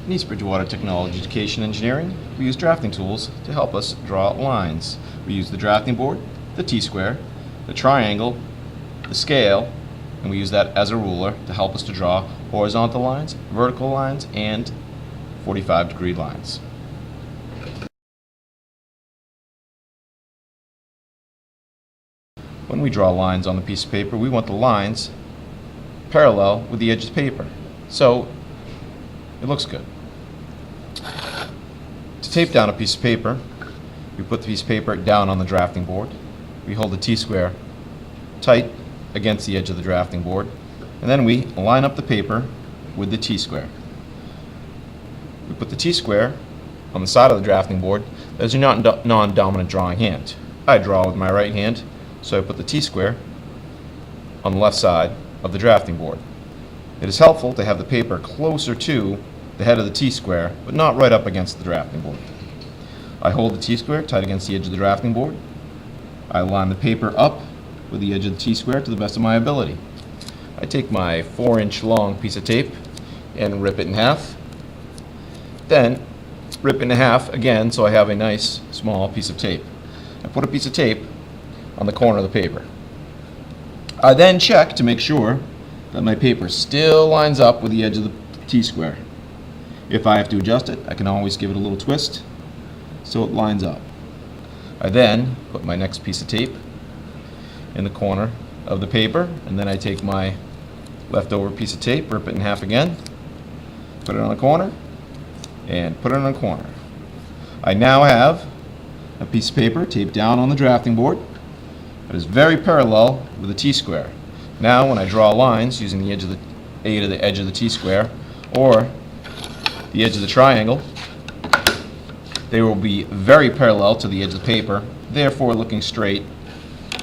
In East Bridgewater Technology Education Engineering, we use drafting tools to help us draw lines. We use the drafting board, the T-square, the triangle, the scale, and we use that as a ruler to help us to draw horizontal lines, vertical lines, and 45-degree lines. When we draw lines on the piece of paper, we want the lines parallel with the edge of the paper, so it looks good. To tape down a piece of paper, we put the piece of paper down on the drafting board. We hold the T-square tight against the edge of the drafting board, and then we line up the paper with the T-square. We put the T-square on the side of the drafting board as a non-dominant drawing hand. I draw with my right hand, so I put the T-square on the left side of the drafting board. It is helpful to have the paper closer to the head of the T-square, but not right up against the drafting board. I hold the T-square tight against the edge of the drafting board. I line the paper up with the edge of the T-square to the best of my ability. I take my 4-inch long piece of tape and rip it in half. Then rip it in half again so I have a nice small piece of tape. I put a piece of tape on the corner of the paper. I then check to make sure that my paper still lines up with the edge of the T-square. If I have to adjust it, I can always give it a little twist so it lines up. I then put my next piece of tape in the corner of the paper, and then I take my leftover piece of tape, rip it in half again, put it on a corner, and put it on a corner. I now have a piece of paper taped down on the drafting board that is very parallel with the T-square. Now when I draw lines using the edge of the edge of the T-square or the edge of the triangle, they will be very parallel to the edge of the paper, therefore looking straight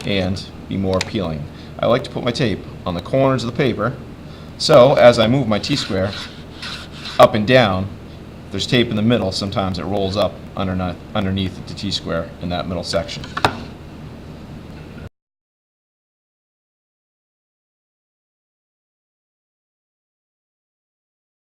and be more appealing. I like to put my tape on the corners of the paper, so as I move my T-square up and down, if there's tape in the middle, sometimes it rolls up underneath the T-square in that middle section.